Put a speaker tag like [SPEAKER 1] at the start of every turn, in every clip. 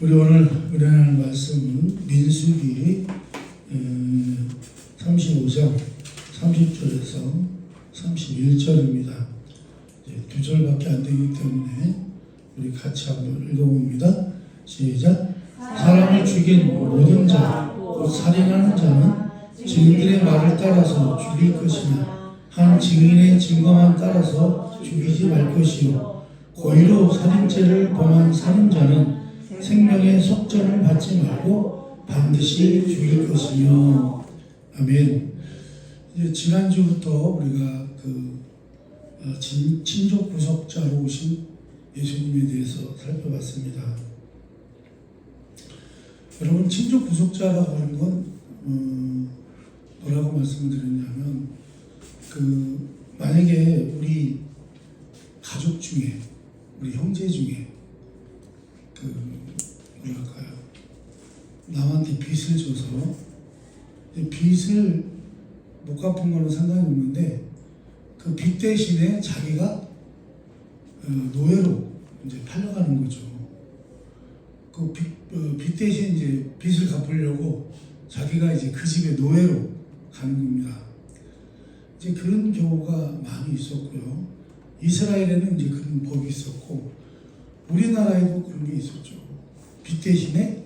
[SPEAKER 1] 우리 오늘 은혜하는 말씀은 민수기 35장 30절에서 31절입니다. 두 절밖에 안 되기 때문에 우리 같이 한번 읽어봅니다. 시작. 사람을 죽인 모든 자, 곧 살인하는 자는 증인들의 말을 따라서 죽일 것이며 한 증인의 증거만 따라서 죽이지 말 것이요 고의로 살인죄를 범한 살인자는 생명의 속전을 받지 말고 반드시 죽일 것이며. 아멘. 이제 지난주부터 우리가 친족 구속자로 오신 예수님에 대해서 살펴봤습니다. 여러분, 친족 구속자라고 하는 건 뭐라고 말씀을 드렸냐면, 만약에 우리 가족 중에, 우리 형제 중에 뭐랄까요, 남한테 빚을 줘서 빚을 못 갚은 거는 상관이 없는데 그 빚 대신에 자기가 노예로 이제 팔려가는 거죠. 그 빚 대신 이제 빚을 갚으려고 자기가 이제 그 집의 노예로 가는 겁니다. 이제 그런 경우가 많이 있었고요. 이스라엘에는 이제 그런 법이 있었고, 우리나라에도 그런 게 있었죠. 빚 대신에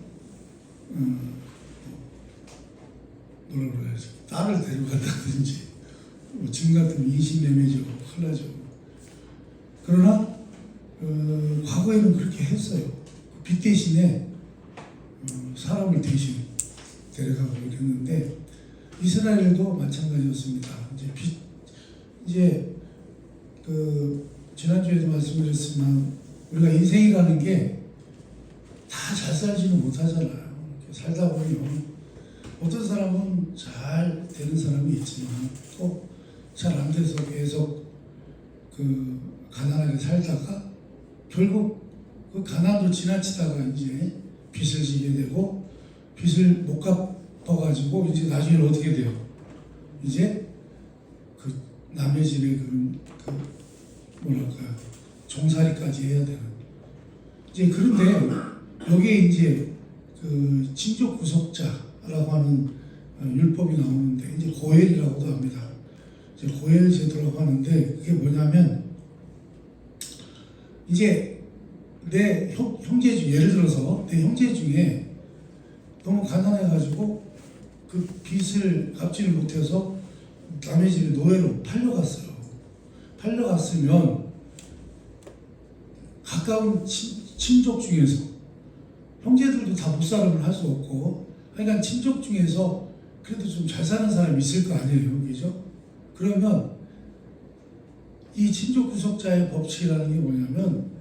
[SPEAKER 1] 뭐라고 그래야지, 딸을 데려간다든지, 지금 같으면 인신매매죠, 큰일 나죠. 그러나 과거에는 그렇게 했어요. 빚 대신에 사람을 대신 데려가고 이랬는데, 이스라엘도 마찬가지였습니다. 이제 지난주에도 말씀드렸지만, 우리가 인생이라는 게 다 잘 살지는 못하잖아요. 이렇게 살다 보면 어떤 사람은 잘 되는 사람이 있지만 또 잘 안 돼서 계속 가난하게 살다가 결국 그 가난도 지나치다가 이제 빚을 지게 되고, 빚을 못 갚아가지고 이제 나중에 어떻게 돼요? 이제 남의 집에 뭐랄까요, 종살이까지 해야 되는. 이제 그런데 여기에 이제 친족 구속자라고 하는 율법이 나오는데, 이제 고엘이라고도 합니다. 이제 고엘 제도라고 하는데, 그게 뭐냐면, 이제 내 형제 중, 예를 들어서 내 형제 중에 너무 가난해가지고 그 빚을 갚지를 못해서 남의 집에 노예로 팔려갔어요. 팔려갔으면 가까운 친족 중에서, 형제들도 다 못살음을 할 수 없고, 그러니까 친족 중에서 그래도 좀 잘 사는 사람이 있을 거 아니에요, 그죠? 그러면 이 친족 구속자의 법칙이라는 게 뭐냐면,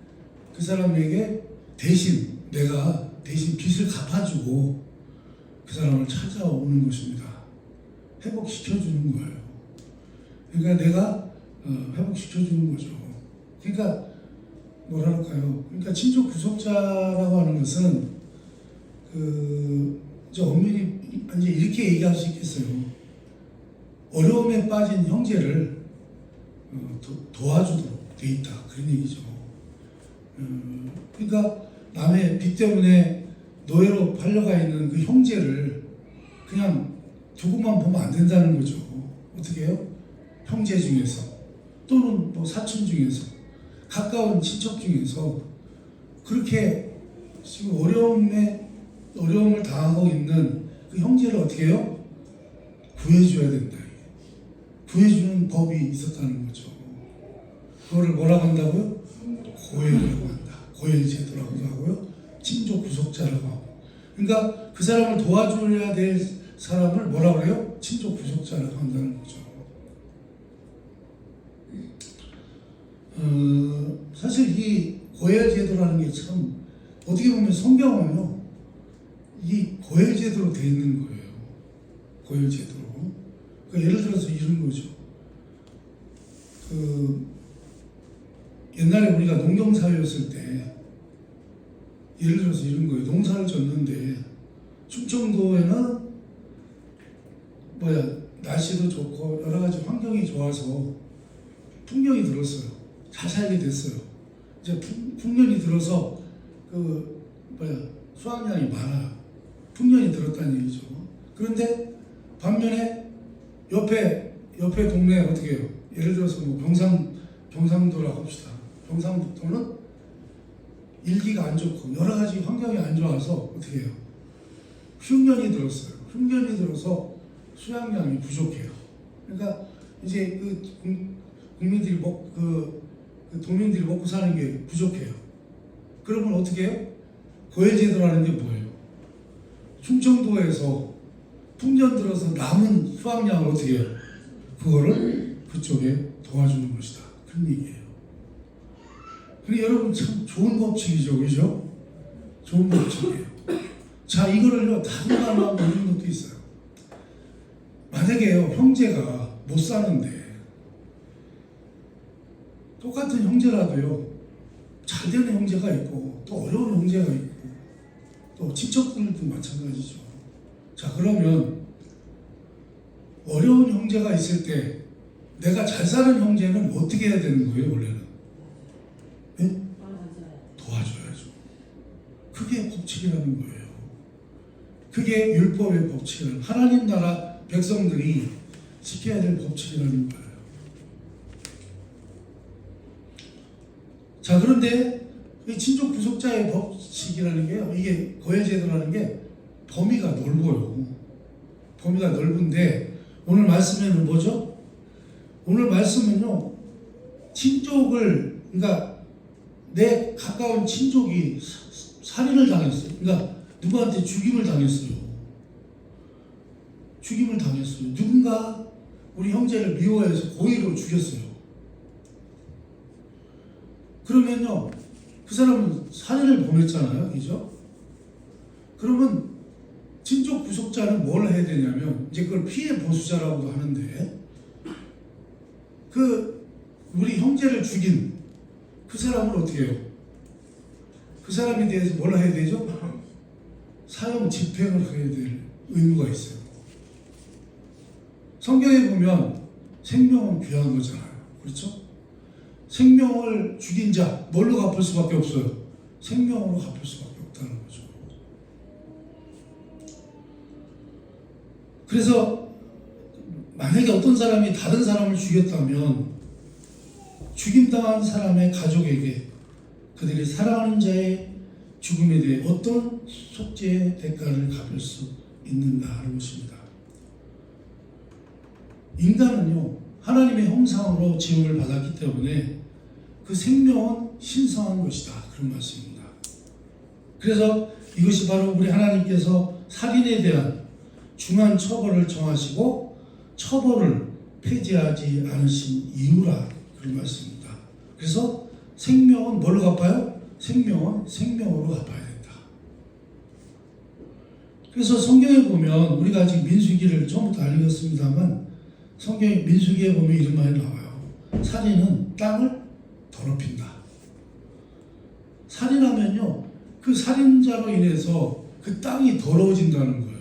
[SPEAKER 1] 그 사람에게 내가 대신 빚을 갚아주고 그 사람을 찾아오는 것입니다. 회복시켜주는 거예요. 그러니까 내가 회복시켜주는 거죠. 그러니까 뭐랄까요? 그러니까 친족 구속자라고 하는 것은 이제 엄밀히 이제 이렇게 얘기할 수 있겠어요. 어려움에 빠진 형제를 도와주도록 돼 있다, 그런 얘기죠. 그러니까 남의 빚 때문에 노예로 팔려가 있는 그 형제를 그냥 두고만 보면 안 된다는 거죠. 어떻게 해요? 형제 중에서, 또는 뭐 사촌 중에서, 가까운 친척 중에서 그렇게 지금 어려움을 당하고 있는 그 형제를 어떻게 해요? 구해줘야 된다. 구해주는 법이 있었다는 거죠. 그거를 뭐라고 한다고요? 고엘이라고 한다. 고엘 제도라고도 하고요, 친족 구속자라고 하고. 그러니까 그 사람을 도와줘야 될 사람을 뭐라고 그래요? 친족 구속자라고 한다는 거죠. 사실 이 고엘 제도라는 게 참, 어떻게 보면 성경은요, 이 고엘 제도로 되어 있는 거예요. 고엘 제도로. 그러니까 예를 들어서 이런 거죠. 옛날에 우리가 농경사회였을 때, 예를 들어서 이런 거예요. 농사를 졌는데 충청도에는 날씨도 좋고 여러 가지 환경이 좋아서 풍년이 들었어요. 잘 살게 됐어요. 이제 풍년이 들어서 수확량이 많아요. 풍년이 들었다는 얘기죠. 그런데 반면에 옆에 동네에 어떻게 해요? 예를 들어서 뭐 경상도라고 합시다. 경상도는 일기가 안 좋고 여러 가지 환경이 안 좋아서 어떻게 해요? 흉년이 들었어요. 흉년이 들어서 수확량이 부족해요. 그러니까 이제 국민들이 도민들이 먹고 사는 게 부족해요. 그러면 어떻게 해요? 고해제도라는 게 뭐예요? 충청도에서 풍년 들어서 남은 수확량을 어떻게 해요? 그거를 그쪽에 도와주는 것이다. 그런 얘기예요. 그러니까 여러분 참 좋은 법칙이죠. 그죠? 좋은 법칙이에요. 자, 이거를요, 다른 말로 하면 이런 것도 있어요. 만약에요, 형제가 못 사는데, 똑같은 형제라도요, 잘 되는 형제가 있고, 또 어려운 형제가 있고, 또 친척들도 마찬가지죠. 자, 그러면, 어려운 형제가 있을 때, 내가 잘 사는 형제는 어떻게 해야 되는 거예요, 원래는? 네? 도와줘야죠. 그게 법칙이라는 거예요. 그게 율법의 법칙이라는, 하나님 나라 백성들이 지켜야 될 법칙이라는 거예요. 자, 그런데 이 친족 부속자의 법칙이라는 게요, 이게 고해제도라는 게 범위가 넓어요. 범위가 넓은데 오늘 말씀에는 뭐죠? 오늘 말씀은요, 친족을, 그러니까 내 가까운 친족이 살인을 당했어요. 그러니까 누구한테 죽임을 당했어요. 죽임을 당했어요. 누군가 우리 형제를 미워해서 고의로 죽였어요. 그러면요, 그 사람은 살인을 범했잖아요. 그죠? 그러면 친족 부속자는 뭘 해야 되냐면, 이제 그걸 피해 보수자라고도 하는데, 우리 형제를 죽인 그 사람을 어떻게 해요? 그 사람에 대해서 뭘 해야 되죠? 사형 집행을 해야 될 의무가 있어요. 성경에 보면 생명은 귀한 거잖아요. 그렇죠? 생명을 죽인 자, 뭘로 갚을 수밖에 없어요? 생명으로 갚을 수밖에 없다는 거죠. 그래서 만약에 어떤 사람이 다른 사람을 죽였다면 죽임당한 사람의 가족에게 그들이 사랑하는 자의 죽음에 대해 어떤 속죄의 대가를 갚을 수 있는가 하는 것입니다. 인간은요, 하나님의 형상으로 지음을 받았기 때문에 그 생명은 신성한 것이다. 그런 말씀입니다. 그래서 이것이 바로 우리 하나님께서 살인에 대한 중한 처벌을 정하시고 처벌을 폐지하지 않으신 이유라. 그런 말씀입니다. 그래서 생명은 뭘로 갚아요? 생명은 생명으로 갚아야 된다. 그래서 성경에 보면, 우리가 아직 민수기를 처음부터 안 읽었습니다만, 성경 민수기에 보면 이런 말이 나와요. 살인은 땅을 더럽힌다. 살인하면요, 그 살인자로 인해서 그 땅이 더러워진다는 거예요.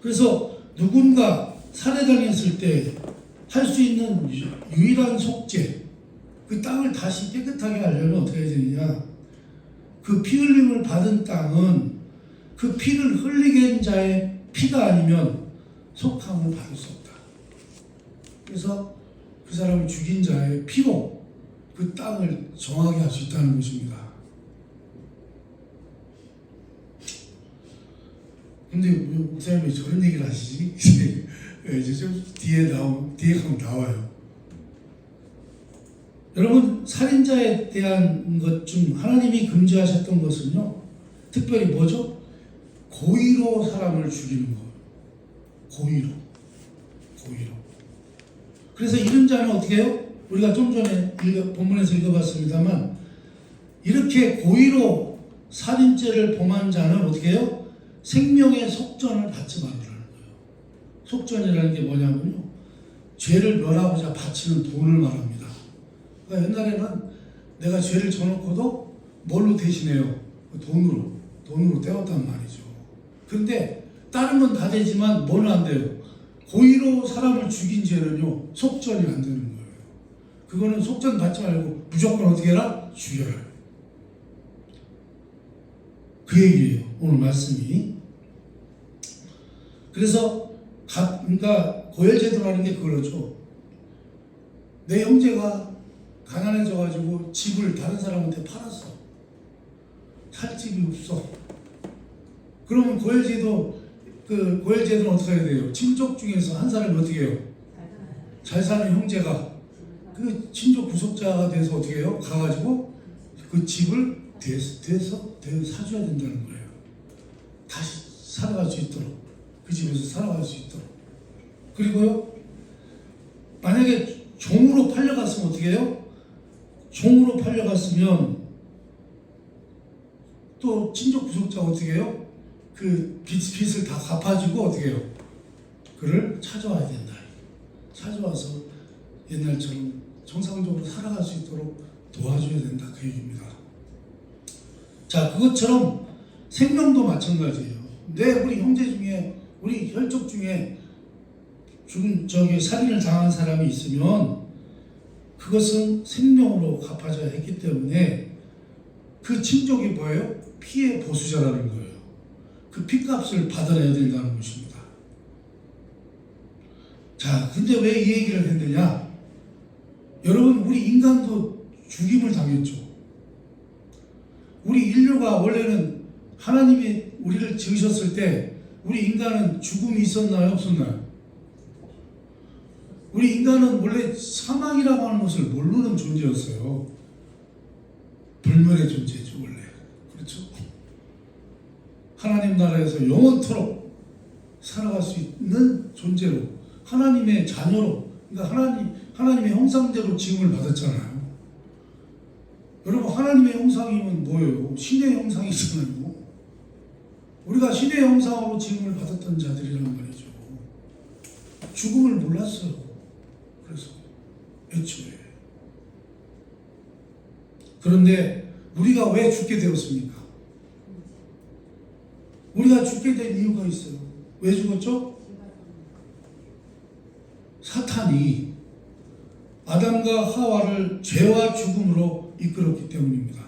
[SPEAKER 1] 그래서 누군가 살해당했을 때 할 수 있는 유일한 속죄, 그 땅을 다시 깨끗하게 하려면 어떻게 해야 되느냐? 그 피 흘림을 받은 땅은 그 피를 흘리게 한 자의 피가 아니면 속함을 받을 수 없다. 그래서 그 사람을 죽인 자의 피로 그 땅을 정하게 할 수 있다는 것입니다. 근데 왜 목사님이 저런 얘기를 하시지? 이제 좀 뒤에 가면 나와요. 여러분, 살인자에 대한 것 중 하나님이 금지하셨던 것은요, 특별히 뭐죠? 고의로 사람을 죽이는 것. 고의로. 그래서 이런 자는 어떻게 해요? 우리가 좀 전에 본문에서 읽어봤습니다만, 이렇게 고의로 살인죄를 범한 자는 어떻게 해요? 생명의 속전을 받지 말라는 거예요. 속전이라는 게 뭐냐면요, 죄를 멸하고자 바치는 돈을 말합니다. 그러니까 옛날에는 내가 죄를 져놓고도 뭘로 대신해요? 돈으로 때웠단 말이죠. 그런데 다른 건 다 되지만 뭐는 안 돼요? 고의로 사람을 죽인 죄는요, 속전이 안 되는 거예요. 그거는 속전 받지 말고 무조건 어떻게 해라? 죽여라. 그 얘기예요. 오늘 말씀이. 그래서 그러니까 고혈제도라는 게 그거죠. 내 형제가 가난해져가지고 집을 다른 사람한테 팔았어. 살 집이 없어. 그러면 고혈제도는 어떻게 해야 돼요? 친족 중에서 한 사람이 어떻게 해요? 잘 사는 형제가 그 친족 구속자가 돼서 어떻게 해요? 가가지고 그 집을 사줘야 된다는 거예요. 다시 살아갈 수 있도록. 그 집에서 살아갈 수 있도록. 그리고요, 만약에 종으로 팔려갔으면 어떻게 해요? 종으로 팔려갔으면 또 친족 구속자가 어떻게 해요? 그 빚을 다 갚아주고 어떻게 해요? 그를 찾아와야 된다. 찾아와서 옛날처럼 정상적으로 살아갈 수 있도록 도와줘야 된다. 그 얘기입니다. 자, 그것처럼 생명도 마찬가지예요. 우리 형제 중에, 우리 혈족 중에 살인을 당한 사람이 있으면 그것은 생명으로 갚아줘야 했기 때문에 그 친족이 뭐예요? 피해 보수자라는 거예요. 그 피값을 받아내야 된다는 것입니다. 자, 근데 왜 이 얘기를 했느냐? 여러분, 우리 인간도 죽임을 당했죠. 우리 인류가 원래는 하나님이 우리를 지으셨을 때 우리 인간은 죽음이 있었나요? 없었나요? 우리 인간은 원래 사망이라고 하는 것을 모르는 존재였어요. 불멸의 존재죠, 원래. 그렇죠? 하나님 나라에서 영원토록 살아갈 수 있는 존재로, 하나님의 자녀로, 그러니까 하나님의 형상대로 지음을 받았잖아요. 여러분, 하나님의 형상이면 뭐예요? 신의 형상이잖아요. 우리가 신의 형상으로 지음을 받았던 자들이란 말이죠. 죽음을 몰랐어요. 그래서 애초에. 그런데 우리가 왜 죽게 되었습니까? 우리가 죽게 된 이유가 있어요. 왜 죽었죠? 사탄이 아담과 하와를 죄와 죽음으로 이끌었기 때문입니다.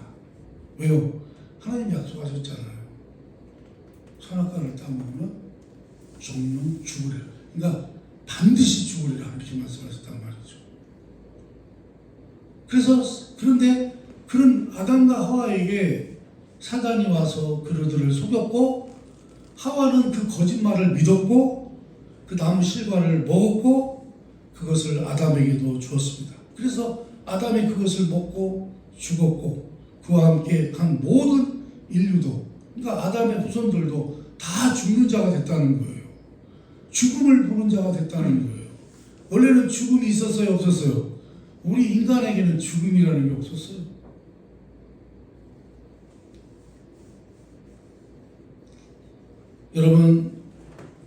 [SPEAKER 1] 왜요? 하나님 약속하셨잖아요. 선악과를 따먹으면 종종 죽으리라. 그러니까 반드시 죽으리라 이렇게 말씀하셨단 말이죠. 그런데 그런 아담과 하와에게 사단이 와서 그들을 속였고, 하와는 그 거짓말을 믿었고 그 나무 실과를 먹었고 그것을 아담에게도 주었습니다. 그래서 아담이 그것을 먹고 죽었고, 그와 함께 한 모든 인류도, 그러니까 아담의 후손들도 다 죽는 자가 됐다는 거예요. 죽음을 보는 자가 됐다는 거예요. 원래는 죽음이 있었어요, 없었어요? 우리 인간에게는 죽음이라는 게 없었어요. 여러분,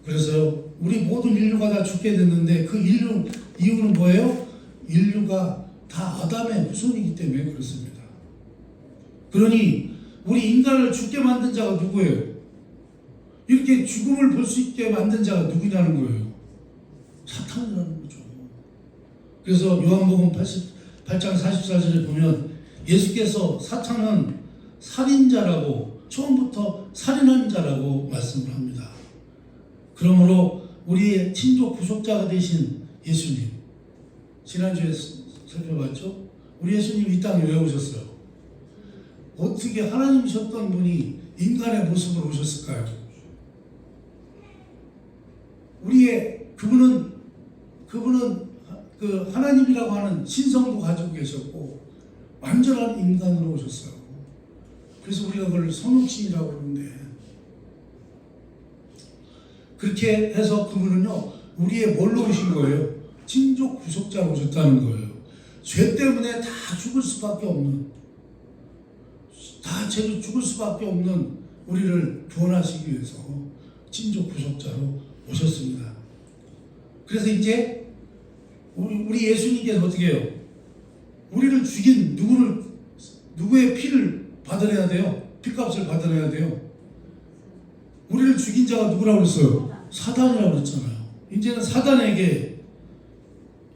[SPEAKER 1] 그래서 우리 모든 인류가 다 죽게 됐는데 그 이유는 뭐예요? 인류가 다 아담의 후손이기 때문에 그렇습니다. 그러니 우리 인간을 죽게 만든 자가 누구예요? 이렇게 죽음을 볼 수 있게 만든 자가 누구냐는 거예요. 사탄이라는 거죠. 그래서 요한복음 8장 44절에 보면 예수께서 사탄은 살인자라고, 처음부터 살인한 자라고 말씀을 합니다. 그러므로 우리의 친족 구속자가 되신 예수님, 지난주에 살펴봤죠? 우리 예수님 이 땅에 왜 오셨어요? 어떻게 하나님이셨던 분이 인간의 모습으로 오셨을까요? 그분은 그 하나님이라고 하는 신성도 가지고 계셨고 완전한 인간으로 오셨어요. 그래서 우리가 그걸 성육신이라고 그러는데, 그렇게 해서 그분은요 우리의 뭘로 오신 거예요? 친족 구속자로 오셨다는 거예요. 죄 때문에 다 죽을 수밖에 없는, 죽을 수밖에 없는 우리를 구원하시기 위해서 친족 구속자로 오셨습니다. 그래서 이제 우리 예수님께서 어떻게 해요? 우리를 죽인 누구의 피를 받아내야 돼요? 피값을 받아내야 돼요. 우리를 죽인 자가 누구라고 그랬어요? 사단이라고 그랬잖아요. 이제는 사단에게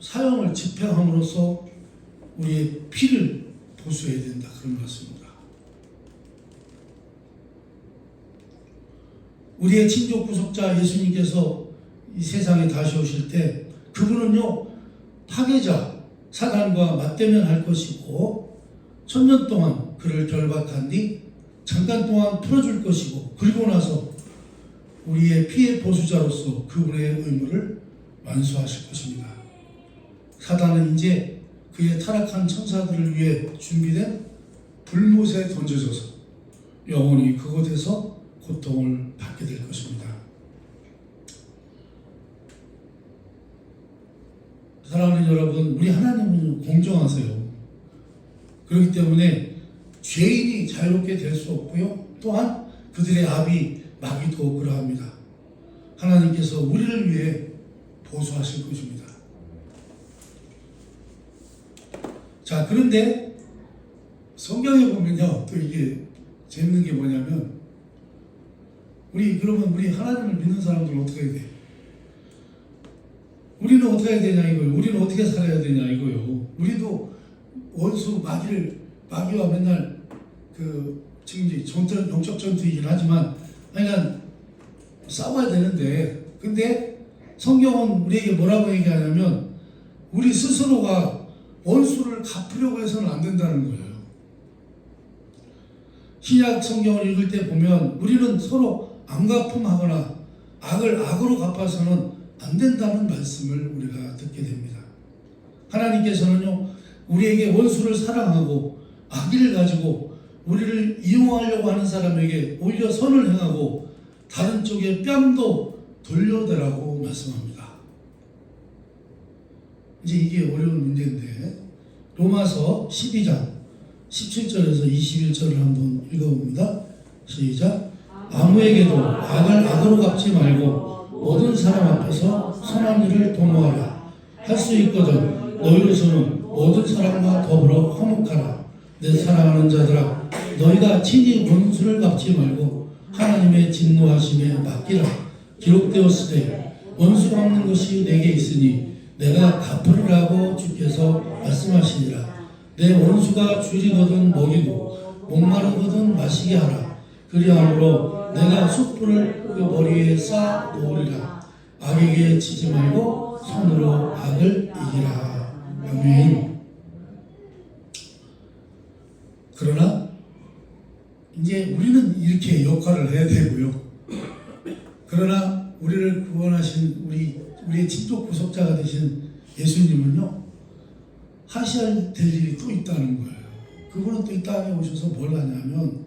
[SPEAKER 1] 사형을 집행함으로써 우리의 피를 보수해야 된다, 그런 말씀입니다. 우리의 친족 구속자 예수님께서 이 세상에 다시 오실 때 그분은요 파괴자 사단과 맞대면할 것이고 1000년 동안 그를 결박한 뒤 잠깐 동안 풀어줄 것이고 그리고 나서 우리의 피해 보수자로서 그분의 의무를 완수하실 것입니다. 사단은 이제 그의 타락한 천사들을 위해 준비된 불못에 던져져서 영원히 그곳에서 고통을 받게 될 것입니다. 사랑하는 여러분, 우리 하나님은 공정하세요. 그렇기 때문에 죄인이 자유롭게 될 수 없고요. 또한 그들의 압이 마귀도 그러합니다. 하나님께서 우리를 위해 보수하실 것입니다. 자, 그런데 성경에 보면요, 또 이게 재밌는 게 뭐냐면 그러면 우리 하나님을 믿는 사람들은 어떻게 해야 돼? 우리는 어떻게 해야 되냐 이거예요. 우리는 어떻게 살아야 되냐 이거예요. 우리도 원수 마귀와 맨날 지금 이제 영적 전투이긴 하지만 그러니까 싸워야 되는데 근데 성경은 우리에게 뭐라고 얘기하냐면 우리 스스로가 원수를 갚으려고 해서는 안 된다는 거예요. 신약 성경을 읽을 때 보면 우리는 서로 앙가품하거나 악을 악으로 갚아서는 안 된다는 말씀을 우리가 듣게 됩니다. 하나님께서는요 우리에게 원수를 사랑하고 악의를 가지고 우리를 이용하려고 하는 사람에게 오히려 선을 행하고 다른 쪽에 뺨도 돌려대라고 말씀합니다. 이제 이게 어려운 문제인데 로마서 12장 17절에서 21절을 한번 읽어봅니다. 시작. 아무에게도 악을 악으로 갚지 말고 모든 사람 앞에서 선한 일을 도모하라. 할 수 있거든 너희로서는 모든 사람과 더불어 화목하라. 내 사랑하는 자들아 너희가 친히 원수를 갚지 말고 하나님의 진노하심에 맡기라. 기록되었으되 원수 갚는 것이 내게 있으니 내가 갚으리라고 주께서 말씀하시니라. 내 원수가 줄이거든 먹이고 목마르거든 마시게 하라. 그리함으로 내가 숯불을 그 머리에 쌓아 놓으리라. 악에게 치지 말고 손으로 악을 이기라. 아멘. 그러나 이제 우리는 이렇게 역할을 해야 되고요. 그러나 우리를 구원하신 우리의 친족 구속자가 되신 예수님은요 하셔야 될 일이 또 있다는 거예요. 그분은 또 이 땅에 오셔서 뭘 하냐면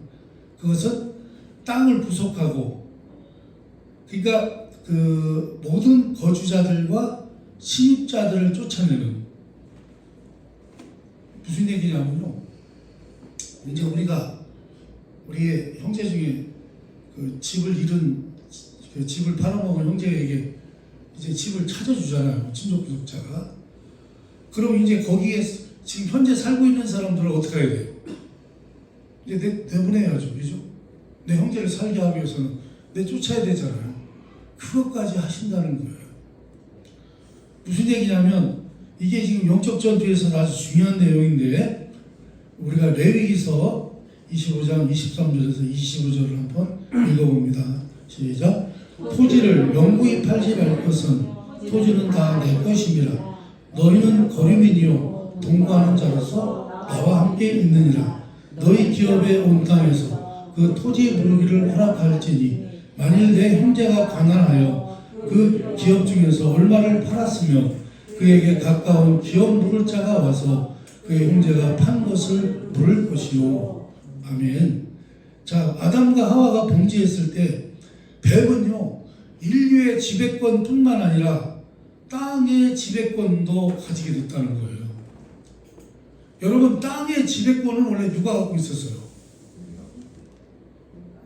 [SPEAKER 1] 그것은 땅을 구속하고 그러니까 그 모든 거주자들과 침입자들을 쫓아내는 무슨 얘기냐면요. 이제 우리의 형제 중에 그 집을 잃은 그 집을 팔아먹은 형제에게 이제 집을 찾아주잖아요. 친족 구속자가. 그럼 이제 거기에 지금 현재 살고 있는 사람들은 어떻게 해야 돼요? 이제 내보내야죠. 그죠? 내 형제를 살게 하기 위해서는 쫓아야 되잖아요. 그것까지 하신다는 거예요. 무슨 얘기냐면 이게 지금 영적 전투에서는 아주 중요한 내용인데 우리가 레위기서 25장 23절에서 25절을 한번 읽어봅니다. 시작. 토지를 영구히 팔지 말 것은 토지는 다 내 것임이라. 너희는 거류민이요 동거하는 자로서 나와 함께 있느니라. 너희 기업의 온 땅에서 그 토지의 부르기를 허락할지니 만일 내 형제가 가난하여 그 기업 중에서 얼마를 팔았으며 그에게 가까운 기업 물을 자가 와서 그의 형제가 판 것을 물을 것이요. 아멘. 자, 아담과 하와가 범죄했을 때 뱀은요 인류의 지배권뿐만 아니라 땅의 지배권도 가지게 됐다는 거예요. 여러분, 땅의 지배권은 원래 누가 갖고 있었어요?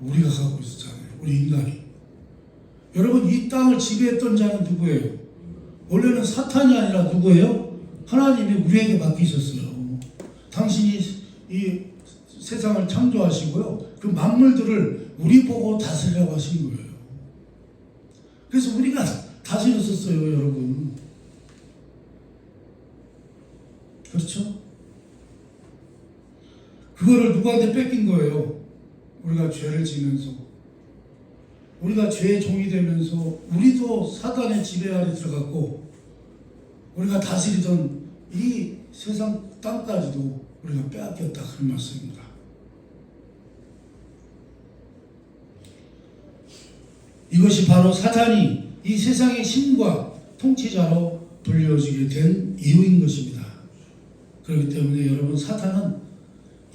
[SPEAKER 1] 우리가 갖고 있었잖아요. 우리 인간이. 여러분, 이 땅을 지배했던 자는 누구예요? 원래는 사탄이 아니라 누구예요? 하나님이 우리에게 맡기셨어요. 당신이 이 세상을 창조하시고요, 그 만물들을 우리 보고 다스리라고 하신 거예요. 그래서 우리가 다스렸었어요, 여러분. 그렇죠? 그거를 누구한테 뺏긴 거예요? 우리가 죄를 지면서. 우리가 죄의 종이 되면서 우리도 사단의 지배 아래 들어갔고 우리가 다스리던 이 세상 땅까지도 우리가 빼앗겼다 그런 말씀입니다. 이것이 바로 사탄이 이 세상의 신과 통치자로 불려지게 된 이유인 것입니다. 그렇기 때문에 여러분, 사탄은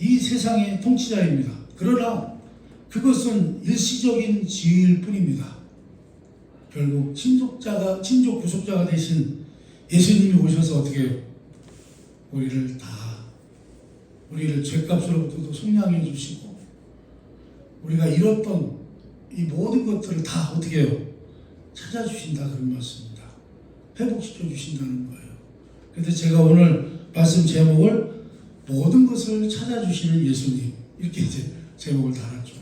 [SPEAKER 1] 이 세상의 통치자입니다. 그러나 그것은 일시적인 지위일 뿐입니다. 결국 친족 구속자가 되신 예수님이 오셔서 어떻게 해요? 우리를 죄값으로부터도 속량해 주시고 우리가 잃었던 이 모든 것들을 다 어떻게 해요? 찾아주신다 그런 말씀입니다. 회복시켜 주신다는 거예요. 그래서 제가 오늘 말씀 제목을 모든 것을 찾아주시는 예수님 이렇게 이제 제목을 달았죠.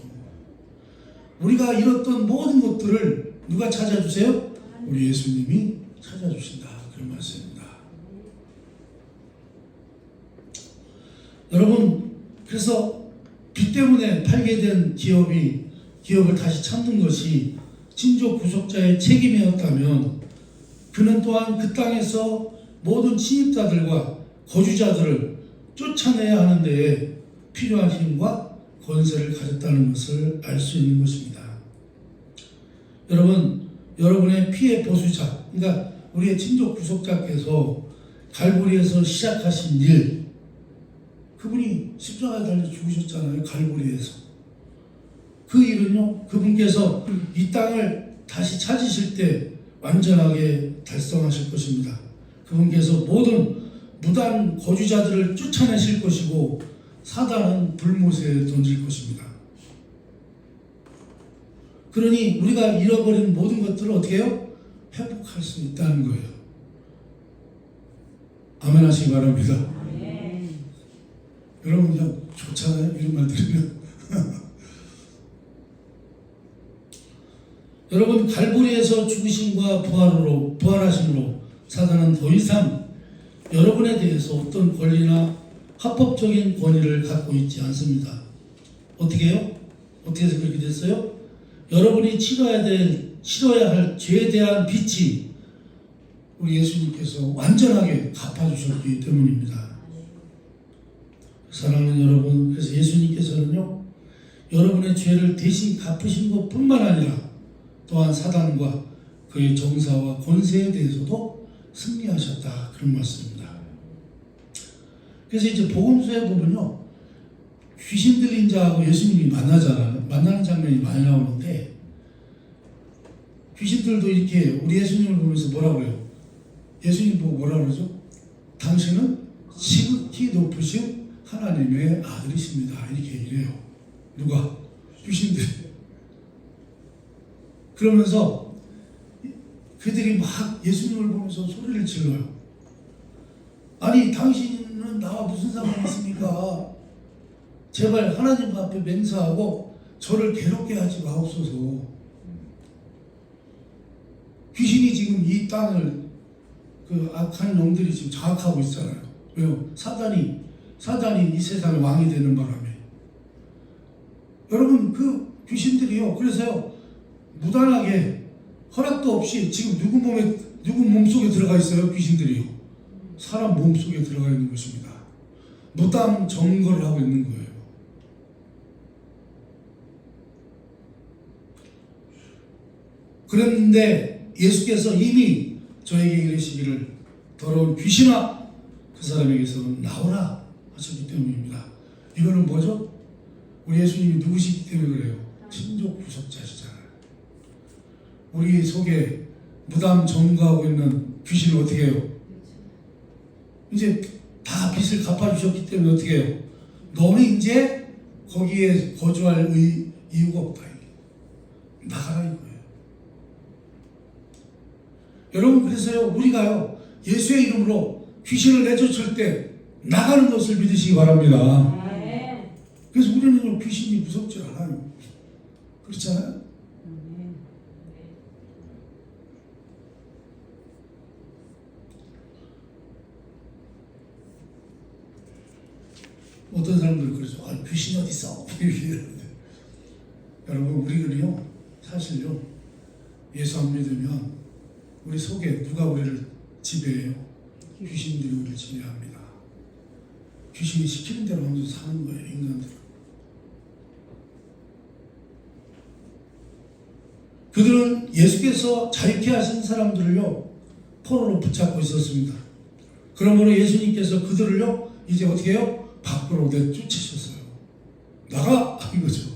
[SPEAKER 1] 우리가 잃었던 모든 것들을 누가 찾아주세요? 우리 예수님이 찾아주신다 그런 말씀입니다. 여러분, 그래서 빚 때문에 팔게 된 기업을 다시 찾는 것이 친족 구속자의 책임이었다면 그는 또한 그 땅에서 모든 침입자들과 거주자들을 쫓아내야 하는 데에 필요한 힘과 권세를 가졌다는 것을 알 수 있는 것입니다. 여러분의 피해 보수자, 그러니까 우리의 친족 구속자께서 갈보리에서 시작하신 일, 그분이 십자가에 달려 죽으셨잖아요. 갈보리에서. 그 일은요, 그분께서 이 땅을 다시 찾으실 때 완전하게 달성하실 것입니다. 그분께서 모든 무단 거주자들을 쫓아내실 것이고 사단은 불못에 던질 것입니다. 그러니 우리가 잃어버린 모든 것들을 어떻게 해요? 회복할 수 있다는 거예요. 아멘 하시기 바랍니다. 여러분 그냥 좋잖아요. 이런 말 들으면. 여러분, 갈보리에서 죽으심과 부활하심으로 사단은 더 이상 여러분에 대해서 어떤 권리나 합법적인 권위를 갖고 있지 않습니다. 어떻게 해요? 어떻게 해서 그렇게 됐어요? 여러분이 치러야 할 죄에 대한 빚이 우리 예수님께서 완전하게 갚아주셨기 때문입니다. 사랑하는 여러분, 그래서 예수님께서는요, 여러분의 죄를 대신 갚으신 것뿐만 아니라 또한 사단과 그의 정사와 권세에 대해서도 승리하셨다 그런 말씀입니다. 그래서 이제 복음서에 보면요, 귀신 들린 자하고 예수님이 만나는 장면이 많이 나오는데 귀신들도 이렇게 우리 예수님을 보면서 뭐라고 그래요? 예수님 보고 뭐라 그러죠? 당신은 지극히 높으신 하나님의 아들이십니다. 이렇게 이래요. 누가? 귀신들이. 그러면서 그들이 막 예수님을 보면서 소리를 질러요. 아니, 당신은 나와 무슨 상관이 있습니까? 제발 하나님 앞에 맹세하고 저를 괴롭게 하지 마옵소서. 귀신이 지금 이 땅을 그 악한 놈들이 지금 장악하고 있잖아요. 왜요? 사단이 이 세상의 왕이 되는 바람에. 여러분, 그 귀신들이요, 그래서요, 무단하게 허락도 없이 지금 누구 몸속에 들어가 있어요? 귀신들이요. 사람 몸속에 들어가 있는 것입니다. 무단 점거를 하고 있는 거예요. 그런데 예수께서 이미 저에게 이르시기를 더러운 귀신아 그 사람에게서는 나오라 하셨기 때문입니다. 이거는 뭐죠? 우리 예수님이 누구시기 때문에 그래요? 친족 구속자시잖아요. 우리 속에 무단 점거하고 있는 귀신을 어떻게 해요? 이제 다 빚을 갚아주셨기 때문에 어떻게 해요? 너는 이제 거기에 거주할 이유가 없다. 나가라 이거예요. 여러분, 그래서요, 우리가요, 예수의 이름으로 귀신을 내쫓을 때 나가는 것을 믿으시기 바랍니다. 그래서 우리는 귀신이 무섭지 않아요. 그렇잖아요? 어떤 사람들은 그러죠. 아, 귀신이 어디 있어? 이렇게 이러는데. 여러분, 우리는요, 사실요, 예수 안 믿으면 우리 속에 누가 우리를 지배해요? 귀신들이 우리를 지배합니다. 귀신이 시키는 대로 하면서 사는 거예요, 인간들. 그들은 예수께서 자유케 하신 사람들을요, 포로로 붙잡고 있었습니다. 그러므로 예수님께서 그들을요, 이제 어떻게 해요? 밖으로 내쫓으셨어요. 나가! 이거죠.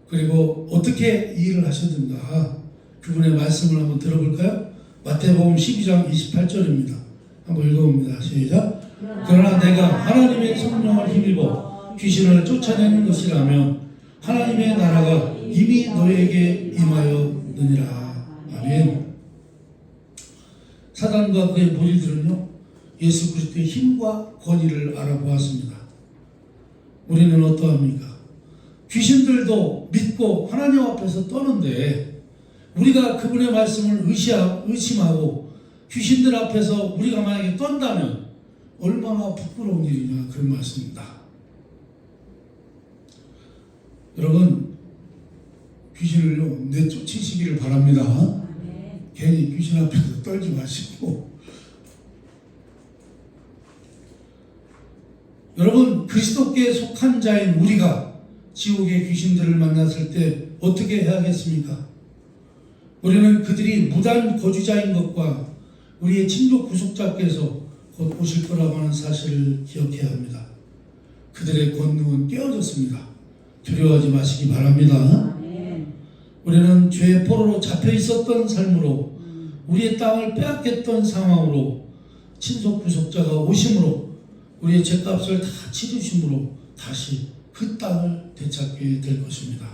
[SPEAKER 1] 그리고 어떻게 이 일을 하셨는가? 그분의 말씀을 한번 들어볼까요? 마태복음 12장 28절입니다. 한번 읽어봅니다. 시작. 그러나 내가 하나님의 성령을 힘입어 귀신을 쫓아내는 것이라면 하나님의 나라가 이미 너에게 임하였느니라. 아멘. 사단과 그의 무리들은요, 예수 그리스도의 힘과 권위를 알아보았습니다. 우리는 어떠합니까? 귀신들도 믿고 하나님 앞에서 떠는데 우리가 그분의 말씀을 의심하고 귀신들 앞에서 우리가 만약에 떤다면 얼마나 부끄러운 일이냐, 그런 말씀입니다. 여러분, 귀신을요, 내쫓으시기를 바랍니다. 괜히 귀신 앞에서 떨지 마시고. 여러분, 그리스도께 속한 자인 우리가 지옥의 귀신들을 만났을 때 어떻게 해야겠습니까? 우리는 그들이 무단 거주자인 것과 우리의 친족 구속자께서 곧 오실 거라고 하는 사실을 기억해야 합니다. 그들의 권능은 깨어졌습니다. 두려워하지 마시기 바랍니다. 우리는 죄의 포로로 잡혀 있었던 삶으로, 우리의 땅을 빼앗겼던 상황으로 친속 구속자가 오심으로 우리의 죄값을 다 치르심으로 다시 그 땅을 되찾게 될 것입니다.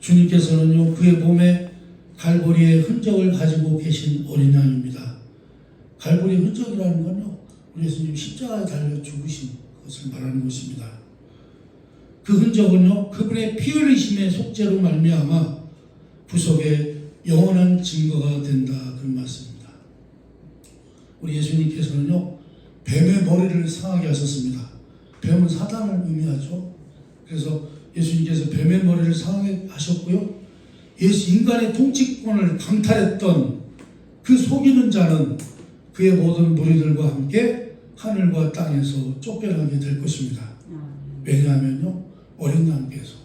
[SPEAKER 1] 주님께서는요, 그의 몸에 갈보리의 흔적을 가지고 계신 어린 양입니다. 갈보리의 흔적이라는 건요, 우리 예수님 십자가에 달려 죽으신 것을 말하는 것입니다. 그 흔적은요, 그분의 피 흘리심의 속죄로 말미암아 구속의 영원한 증거가 된다, 그런 말씀입니다. 우리 예수님께서는요, 뱀의 머리를 상하게 하셨습니다. 뱀은 사단을 의미하죠. 그래서 예수님께서 뱀의 머리를 상하게 하셨고요, 인간의 통치권을 강탈했던 그 속이는 자는 그의 모든 무리들과 함께 하늘과 땅에서 쫓겨나게 될 것입니다. 왜냐하면요, 어린 양께서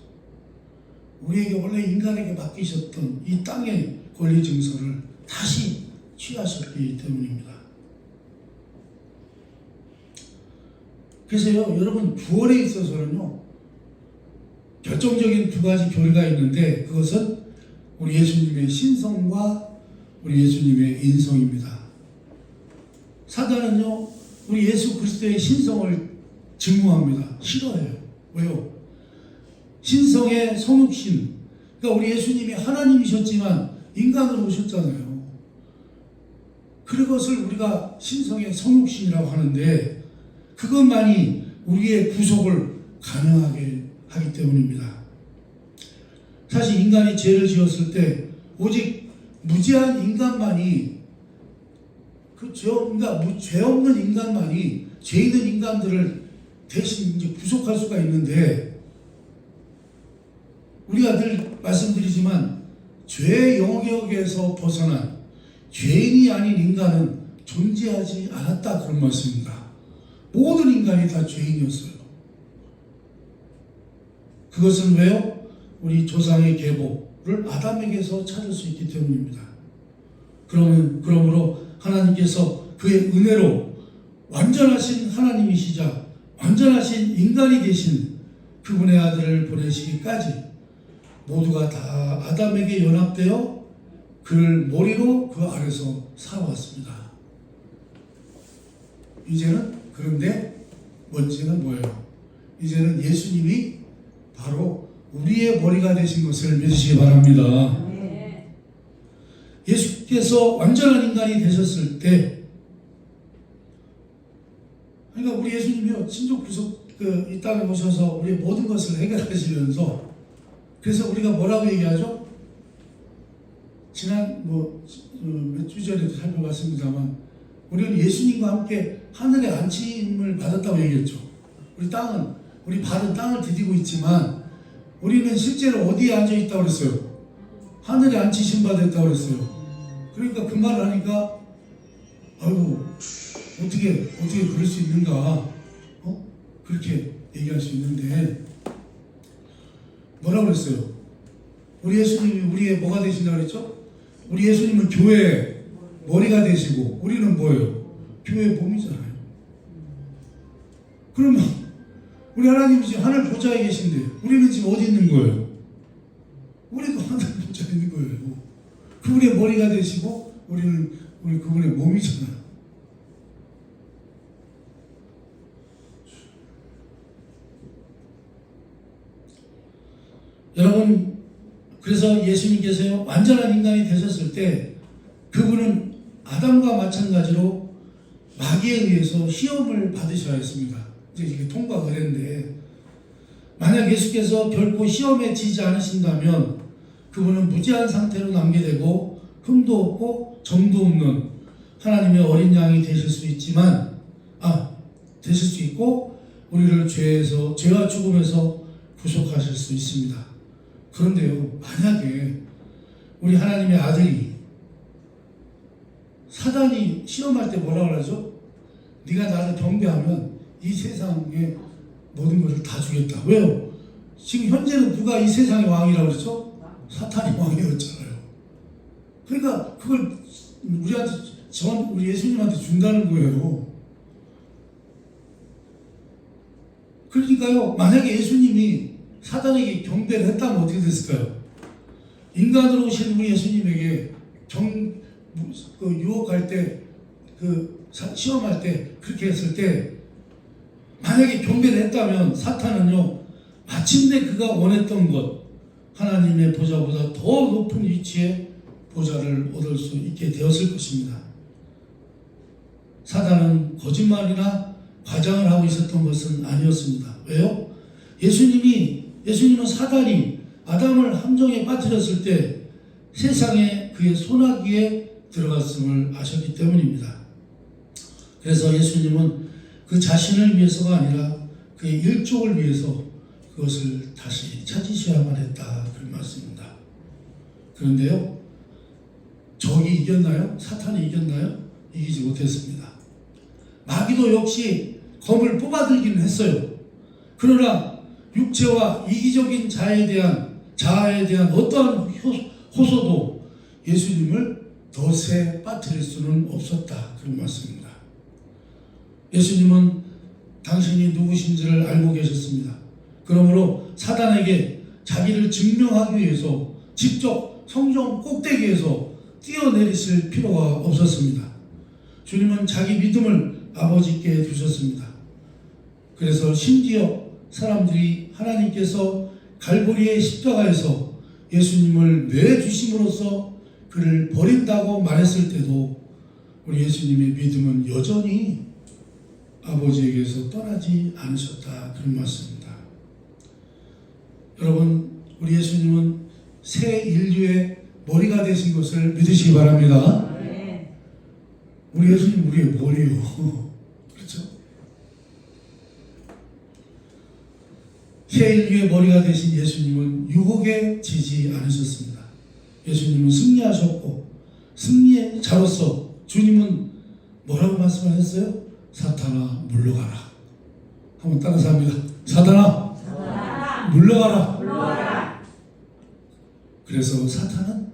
[SPEAKER 1] 우리에게 원래 인간에게 맡기셨던 이 땅의 권리 증서를 다시 취하셨기 때문입니다. 그래서요, 여러분, 구원에 있어서는요, 결정적인 두 가지 교리가 있는데 그것은 우리 예수님의 신성과 우리 예수님의 인성입니다. 사단은요, 우리 예수 그리스도의 신성을 증오합니다. 싫어해요. 왜요? 신성의 성육신, 그러니까 우리 예수님이 하나님이셨지만 인간으로 오셨잖아요. 그것을 우리가 신성의 성육신이라고 하는데 그것만이 우리의 구속을 가능하게 하기 때문입니다. 사실 인간이 죄를 지었을 때 오직 무죄한 인간만이, 그러니까 죄 없는 인간만이 죄 있는 인간들을 대신 이제 구속할 수가 있는데, 우리가 늘 말씀드리지만 죄의 영역에서 벗어난 죄인이 아닌 인간은 존재하지 않았다, 그런 말씀입니다. 모든 인간이 다 죄인이었어요. 그것은 왜요? 우리 조상의 계보를 아담에게서 찾을 수 있기 때문입니다. 그러므로 하나님께서 그의 은혜로 완전하신 하나님이시자 완전하신 인간이 되신 그분의 아들을 보내시기까지 모두가 다 아담에게 연합되어 그를 머리로 그 아래서 살아왔습니다. 이제는, 그런데 문제는 뭐예요? 이제는 예수님이 바로 우리의 머리가 되신 것을 믿으시기 바랍니다. 예수께서 완전한 인간이 되셨을 때, 그러니까 우리 예수님이요, 친족 구속 이 땅에 오셔서 우리의 모든 것을 해결하시면서, 그래서 우리가 뭐라고 얘기하죠? 지난 몇 주 전에도 살펴봤습니다만, 우리는 예수님과 함께 하늘의 안침을 받았다고 얘기했죠. 우리 발은 땅을 디디고 있지만 우리는 실제로 어디에 앉아 있다고 그랬어요? 하늘에 앉히신 바 됐다고 그랬어요. 그러니까 그 말을 하니까 아이고 어떻게 그럴 수 있는가? 그렇게 얘기할 수 있는데 뭐라고 그랬어요? 우리 예수님이 우리의 뭐가 되신다고 그랬죠? 우리 예수님은 교회의 머리가 되시고 우리는 뭐예요? 교회의 몸이잖아요. 그러면 우리 하나님이 지금 하늘 보좌에 계신데 우리는 지금 어디 있는 거예요? 우리도 하늘 보좌에 있는 거예요. 그분의 머리가 되시고 우리 그분의 몸이잖아요. 여러분, 그래서 예수님께서요 완전한 인간이 되셨을 때 그분은 아담과 마찬가지로 마귀에 의해서 시험을 받으셔야 했습니다. 이제 이게 통과가 됐는데 만약 예수께서 결코 시험에 지지 않으신다면 그분은 무지한 상태로 남게 되고 흠도 없고 점도 없는 하나님의 어린 양이 되실 수 있지만 되실 수 있고 우리를 죄와 죽음에서 구속하실 수 있습니다. 그런데요, 만약에 우리 하나님의 아들이 사단이 시험할 때 뭐라고 하죠? 네가 나를 경배하면 이 세상의 모든 것을 다 주겠다. 왜요? 지금 현재는 누가 이 세상의 왕이라고 그랬죠? 사탄이 왕이었잖아요. 그러니까 그걸 우리 예수님한테 준다는 거예요. 그러니까요, 만약에 예수님이 사단에게 경배를 했다면 어떻게 됐을까요? 인간으로 오신 우리 예수님에게 유혹할 때, 시험할 때, 그렇게 했을 때, 만약에 경배를 했다면 사탄은요, 마침내 그가 원했던 것, 하나님의 보좌보다 더 높은 위치에 보좌를 얻을 수 있게 되었을 것입니다. 사단은 거짓말이나 과장을 하고 있었던 것은 아니었습니다. 왜요? 예수님은 사단이 아담을 함정에 빠뜨렸을 때 세상에 그의 소나기에 들어갔음을 아셨기 때문입니다. 그래서 예수님은 그 자신을 위해서가 아니라 그의 일족을 위해서 그것을 다시 찾으셔야만 했다. 그런 말씀입니다. 그런데요, 적이 이겼나요? 사탄이 이겼나요? 이기지 못했습니다. 마귀도 역시 검을 뽑아들기는 했어요. 그러나 육체와 이기적인 자아에 대한 어떠한 호소도 예수님을 덫에 빠뜨릴 수는 없었다. 그런 말씀입니다. 예수님은 당신이 누구신지를 알고 계셨습니다. 그러므로 사단에게 자기를 증명하기 위해서 직접 성전 꼭대기에서 뛰어내리실 필요가 없었습니다. 주님은 자기 믿음을 아버지께 두셨습니다. 그래서 심지어 사람들이 하나님께서 갈보리의 십자가에서 예수님을 내주심으로써 그를 버린다고 말했을 때도 우리 예수님의 믿음은 여전히 아버지에게서 떠나지 않으셨다. 그런 말씀입니다. 여러분, 우리 예수님은 새 인류의 머리가 되신 것을 믿으시기 바랍니다. 우리 예수님 우리의 머리요. 그렇죠? 새 인류의 머리가 되신 예수님은 유혹에 지지 않으셨습니다. 예수님은 승리하셨고 승리의 자로서 주님은 뭐라고 말씀하셨어요? 사탄아 물러가라. 한번 따라서 합니다. 사탄아 물러가라. 그래서 사탄은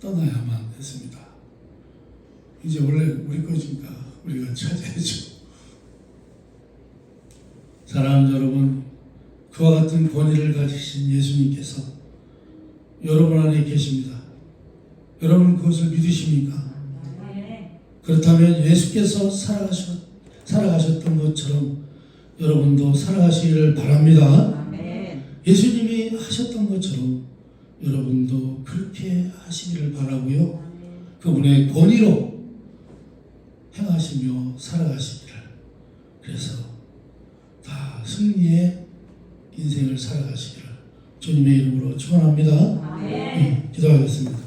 [SPEAKER 1] 떠나야만 했습니다. 이제 원래 우리 거니까 우리가 찾아야죠. 사랑하는 여러분, 그와 같은 권위를 가지신 예수님께서 여러분 안에 계십니다. 여러분 그것을 믿으십니까? 그렇다면 예수께서 살아가셨던 것처럼 여러분도 살아가시기를 바랍니다. 예수님이 하셨던 것처럼 여러분도 그렇게 하시기를 바라고요. 그분의 권위로 행하시며 살아가시기를, 그래서 다 승리의 인생을 살아가시기를 주님의 이름으로 축원합니다. 기도하겠습니다.